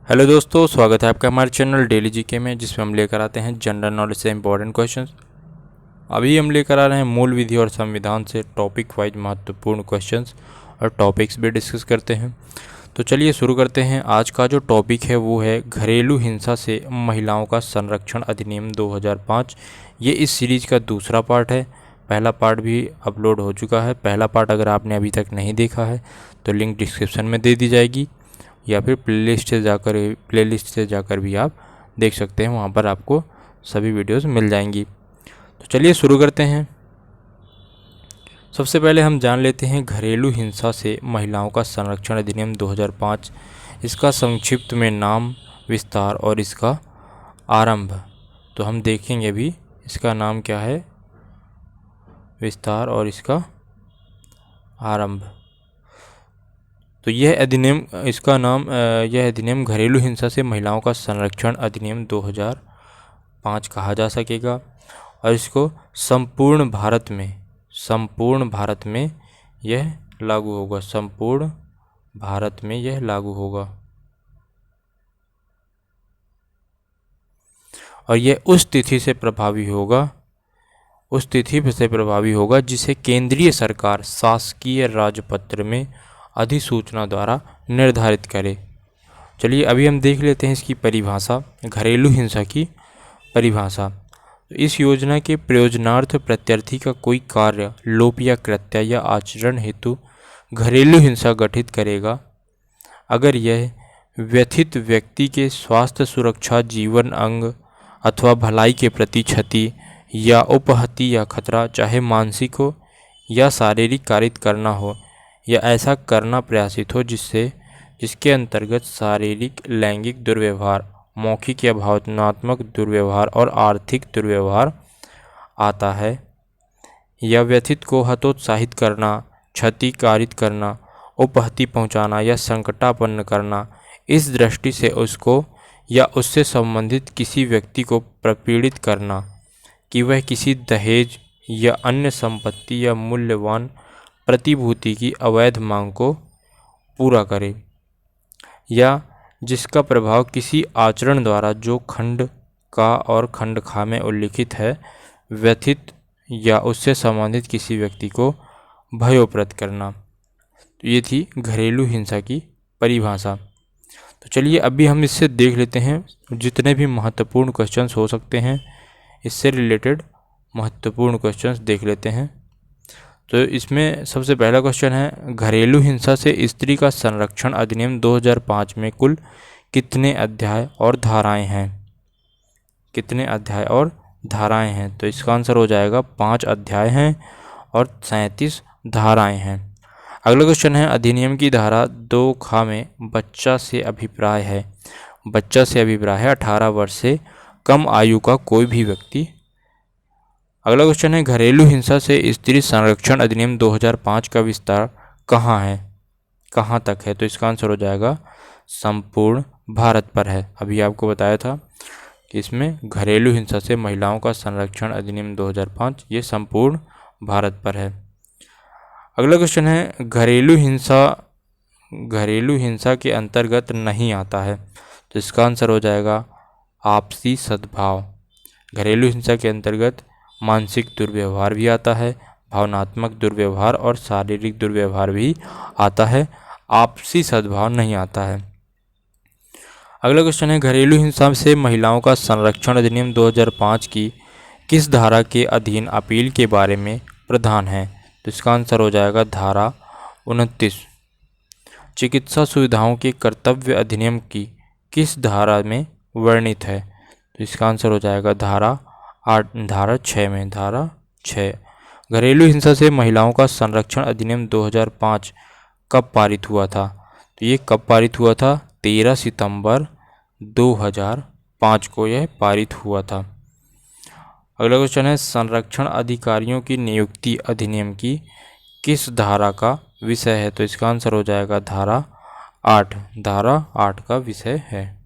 Hello दोस्तों, स्वागत है आपका हमारे चैनल डेली जीके में, जिसमें हम लेकर आते हैं जनरल नॉलेज से इम्पोर्टेंट क्वेश्चंस। अभी हम लेकर आ रहे हैं मूल विधि और संविधान से टॉपिक वाइज महत्वपूर्ण क्वेश्चंस और टॉपिक्स भी डिस्कस करते हैं। तो चलिए शुरू करते हैं। आज का जो टॉपिक है वो है घरेलू हिंसा से महिलाओं का संरक्षण अधिनियम 2005। ये इस सीरीज़ का दूसरा पार्ट है। पहला पार्ट भी अपलोड हो चुका है। पहला पार्ट अगर आपने अभी तक नहीं देखा है तो लिंक डिस्क्रिप्शन में दे दी जाएगी, या फिर प्लेलिस्ट से जाकर भी आप देख सकते हैं। वहाँ पर आपको सभी वीडियोस मिल जाएंगी। तो चलिए शुरू करते हैं। सबसे पहले हम जान लेते हैं घरेलू हिंसा से महिलाओं का संरक्षण अधिनियम 2005। इसका संक्षिप्त में नाम, विस्तार और इसका आरंभ। तो हम देखेंगे अभी इसका नाम क्या है, विस्तार और इसका आरंभ। तो यह अधिनियम घरेलू हिंसा से महिलाओं का संरक्षण अधिनियम 2005 कहा जा सकेगा, और इसको संपूर्ण भारत में यह लागू होगा। संपूर्ण भारत में यह लागू होगा, और यह उस तिथि से प्रभावी होगा जिसे केंद्रीय सरकार शासकीय राजपत्र में अधिसूचना द्वारा निर्धारित करे। चलिए अभी हम देख लेते हैं इसकी परिभाषा, घरेलू हिंसा की परिभाषा। इस योजना के प्रयोजनार्थ प्रत्यर्थी का कोई कार्य, लोप या कृत्य या आचरण हेतु घरेलू हिंसा गठित करेगा अगर यह व्यथित व्यक्ति के स्वास्थ्य, सुरक्षा, जीवन, अंग अथवा भलाई के प्रति क्षति या उपहति या खतरा, चाहे मानसिक हो या शारीरिक, कारित करना हो या ऐसा करना प्रयासित हो जिसके अंतर्गत शारीरिक, लैंगिक दुर्व्यवहार, मौखिक या भावनात्मक दुर्व्यवहार और आर्थिक दुर्व्यवहार आता है, या व्यथित को हतोत्साहित करना, क्षति कारित करना, उपहति पहुंचाना या संकटापन्न करना। इस दृष्टि से उसको या उससे संबंधित किसी व्यक्ति को प्रपीड़ित करना कि वह किसी दहेज या अन्य संपत्ति या मूल्यवान प्रतिभूति की अवैध मांग को पूरा करे, या जिसका प्रभाव किसी आचरण द्वारा जो खंड का और खंड खा में उल्लिखित है, व्यथित या उससे संबंधित किसी व्यक्ति को भयोप्रद करना। तो ये थी घरेलू हिंसा की परिभाषा। तो चलिए अभी हम इससे देख लेते हैं जितने भी महत्वपूर्ण क्वेश्चंस हो सकते हैं, इससे रिलेटेड महत्वपूर्ण क्वेश्चंस देख लेते हैं। तो इसमें सबसे पहला क्वेश्चन है, घरेलू हिंसा से स्त्री का संरक्षण अधिनियम 2005 में कुल कितने अध्याय और धाराएं हैं? कितने अध्याय और धाराएं हैं? तो इसका आंसर हो जाएगा 5 अध्याय हैं और 37 धाराएं हैं। अगला क्वेश्चन है, अधिनियम की धारा 2 ख में बच्चा से अभिप्राय है। बच्चा से अभिप्राय है 18 वर्ष से कम आयु का कोई भी व्यक्ति। अगला क्वेश्चन है, घरेलू हिंसा से स्त्री संरक्षण अधिनियम 2005 का विस्तार कहाँ है, कहाँ तक है? तो इसका आंसर हो जाएगा संपूर्ण भारत पर है। अभी आपको बताया था कि इसमें घरेलू हिंसा से महिलाओं का संरक्षण अधिनियम 2005 ये संपूर्ण भारत पर है। अगला क्वेश्चन है, घरेलू हिंसा के अंतर्गत नहीं आता है। तो इसका आंसर हो जाएगा आपसी सद्भाव। घरेलू हिंसा के अंतर्गत मानसिक दुर्व्यवहार भी आता है, भावनात्मक दुर्व्यवहार और शारीरिक दुर्व्यवहार भी आता है, आपसी सद्भाव नहीं आता है। अगला क्वेश्चन है, घरेलू हिंसा से महिलाओं का संरक्षण अधिनियम 2005 की किस धारा के अधीन अपील के बारे में प्रावधान है? तो इसका आंसर हो जाएगा धारा 29। चिकित्सा सुविधाओं के कर्तव्य अधिनियम की किस धारा में वर्णित है? तो इसका आंसर हो जाएगा धारा 6 में। धारा 6। घरेलू हिंसा से महिलाओं का संरक्षण अधिनियम 2005 कब पारित हुआ था? तो ये कब पारित हुआ था? 13 सितंबर 2005 को यह पारित हुआ था। अगला क्वेश्चन है, संरक्षण अधिकारियों की नियुक्ति अधिनियम की किस धारा का विषय है? तो इसका आंसर हो जाएगा धारा 8। धारा 8 का विषय है।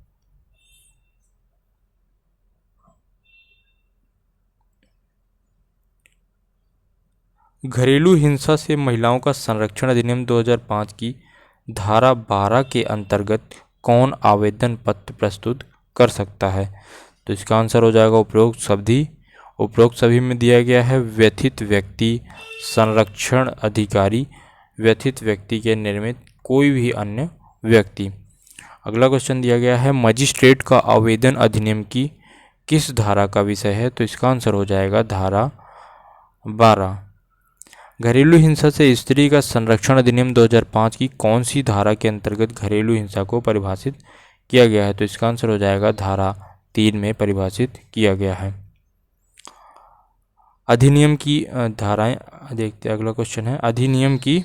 घरेलू हिंसा से महिलाओं का संरक्षण अधिनियम 2005 की धारा 12 के अंतर्गत कौन आवेदन पत्र प्रस्तुत कर सकता है? तो इसका आंसर हो जाएगा उपरोक्त सभी में दिया गया है व्यथित व्यक्ति, संरक्षण अधिकारी, व्यथित व्यक्ति के निर्मित कोई भी अन्य व्यक्ति। अगला क्वेश्चन दिया गया है मजिस्ट्रेट का आवेदन अधिनियम की किस धारा का विषय है? तो इसका आंसर हो जाएगा धारा 12। घरेलू हिंसा से स्त्री का संरक्षण अधिनियम 2005 की कौन सी धारा के अंतर्गत घरेलू हिंसा को परिभाषित किया गया है? तो इसका आंसर हो जाएगा धारा 3 में परिभाषित किया गया है। अधिनियम की धाराएं देखते हैं। अगला क्वेश्चन है अधिनियम की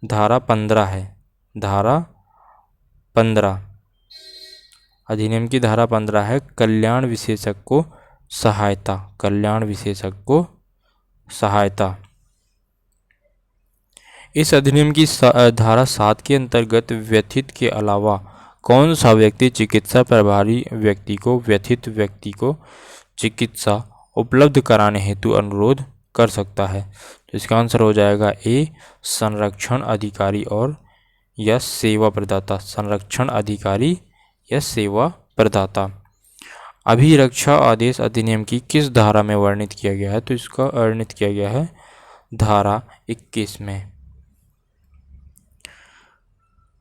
धारा 15 है। धारा 15 अधिनियम की धारा 15 है कल्याण विशेषज्ञ को सहायता। कल्याण विशेषज्ञ को सहायता। इस अधिनियम की धारा 7 के अंतर्गत व्यथित के अलावा कौन सा व्यक्ति चिकित्सा प्रभारी व्यक्ति को व्यथित व्यक्ति को चिकित्सा उपलब्ध कराने हेतु अनुरोध कर सकता है? तो इसका आंसर हो जाएगा ए संरक्षण अधिकारी और या सेवा प्रदाता। संरक्षण अधिकारी या सेवा प्रदाता। अभिरक्षा आदेश अधिनियम की किस धारा में वर्णित किया गया है? तो इसका वर्णित किया गया है धारा 21 में।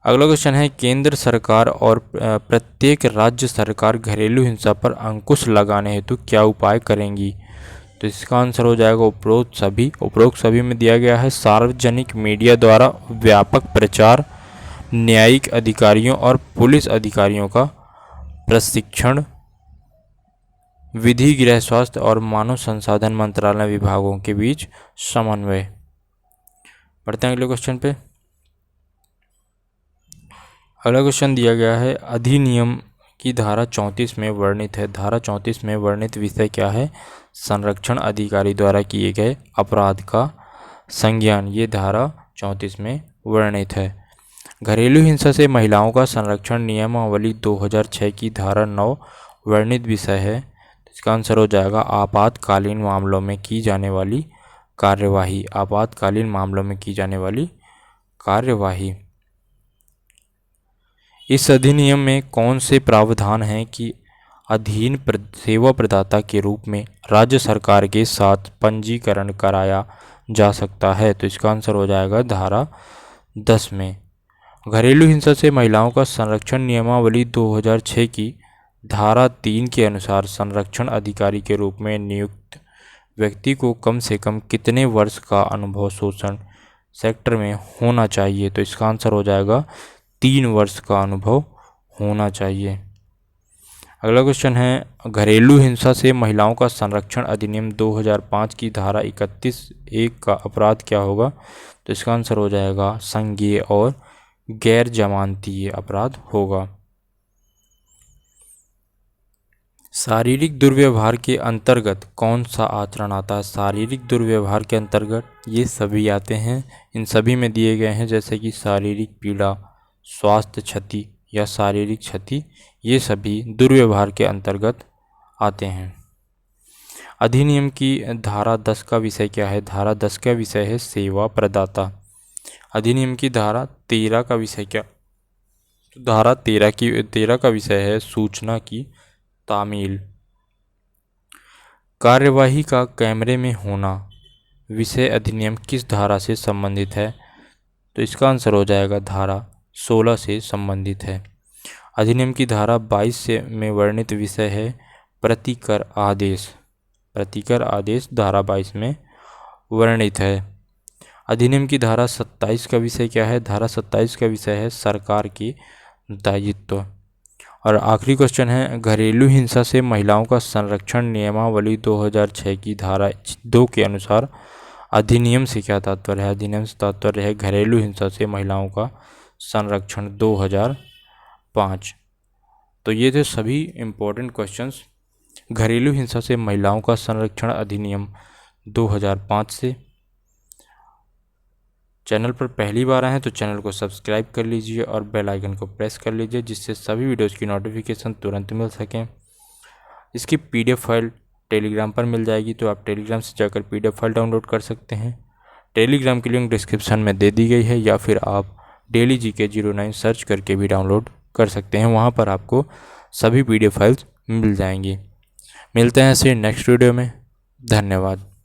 अगला क्वेश्चन है केंद्र सरकार और प्रत्येक राज्य सरकार घरेलू हिंसा पर अंकुश लगाने हेतु क्या उपाय करेंगी? तो इसका आंसर हो जाएगा उपरोक्त सभी में दिया गया है सार्वजनिक मीडिया द्वारा व्यापक प्रचार, न्यायिक अधिकारियों और पुलिस अधिकारियों का प्रशिक्षण, विधि, गृह स्वास्थ्य और मानव संसाधन मंत्रालय विभागों के बीच समन्वय। बढ़ते हैं अगले क्वेश्चन पे। अगला क्वेश्चन दिया गया है अधिनियम की धारा 34 में वर्णित है। धारा 34 में वर्णित विषय क्या है? संरक्षण अधिकारी द्वारा किए गए अपराध का संज्ञान। ये धारा 34 में वर्णित है। घरेलू हिंसा से महिलाओं का संरक्षण नियमावली 2006 की धारा 9 वर्णित विषय है। इसका आंसर हो जाएगा आपातकालीन मामलों में की जाने वाली कार्यवाही। आपातकालीन मामलों में की जाने वाली कार्यवाही। इस अधिनियम में कौन से प्रावधान हैं कि अधीन सेवा प्रदाता के रूप में राज्य सरकार के साथ पंजीकरण कराया जा सकता है? तो इसका आंसर हो जाएगा धारा 10 में। घरेलू हिंसा से महिलाओं का संरक्षण नियमावली 2006 की धारा 3 के अनुसार संरक्षण अधिकारी के रूप में नियुक्त व्यक्ति को कम से कम कितने वर्ष का अनुभव शोषण सेक्टर में होना चाहिए? तो इसका आंसर हो जाएगा 3 वर्ष का अनुभव होना चाहिए। अगला क्वेश्चन है घरेलू हिंसा से महिलाओं का संरक्षण अधिनियम 2005 की धारा 31(1) का अपराध क्या होगा? तो इसका आंसर हो जाएगा संज्ञेय और गैर जमानतीय अपराध होगा। शारीरिक दुर्व्यवहार के अंतर्गत कौन सा आचरण आता है? शारीरिक दुर्व्यवहार के अंतर्गत ये सभी आते हैं। इन सभी में दिए गए हैं जैसे कि शारीरिक पीड़ा, स्वास्थ्य क्षति या शारीरिक क्षति, ये सभी दुर्व्यवहार के अंतर्गत आते हैं। अधिनियम की धारा 10 का विषय क्या है? धारा 10 का विषय है सेवा प्रदाता। अधिनियम की धारा 13 का विषय क्या? धारा 13 का विषय है सूचना की तामील। कार्यवाही का कैमरे में होना विषय अधिनियम किस धारा से संबंधित है? तो इसका आंसर हो जाएगा धारा 16 से संबंधित है। अधिनियम की धारा 22 में वर्णित विषय है प्रतिकर आदेश। प्रतिकर आदेश धारा 22 में वर्णित है। अधिनियम की धारा 27 का विषय क्या है? धारा 27 का विषय है सरकार की दायित्व। और आखिरी क्वेश्चन है घरेलू हिंसा से महिलाओं का संरक्षण नियमावली 2006 की धारा 2 के अनुसार अधिनियम से क्या तात्पर्य है? अधिनियम से तात्पर्य है घरेलू हिंसा से महिलाओं का संरक्षण 2005। तो ये थे सभी इम्पोर्टेंट क्वेश्चंस घरेलू हिंसा से महिलाओं का संरक्षण अधिनियम 2005 से। चैनल पर पहली बार आए हैं तो चैनल को सब्सक्राइब कर लीजिए और बेल आइकन को प्रेस कर लीजिए जिससे सभी वीडियोस की नोटिफिकेशन तुरंत मिल सकें। इसकी PDF फाइल टेलीग्राम पर मिल जाएगी, तो आप टेलीग्राम से जाकर PDF फाइल डाउनलोड कर सकते हैं। टेलीग्राम की लिंक डिस्क्रिप्शन में दे दी गई है, या फिर आप डेली GK 09 सर्च करके भी डाउनलोड कर सकते हैं। वहाँ पर आपको सभी PDF फाइल्स मिल जाएंगी। मिलते हैं ऐसे नेक्स्ट वीडियो में। धन्यवाद।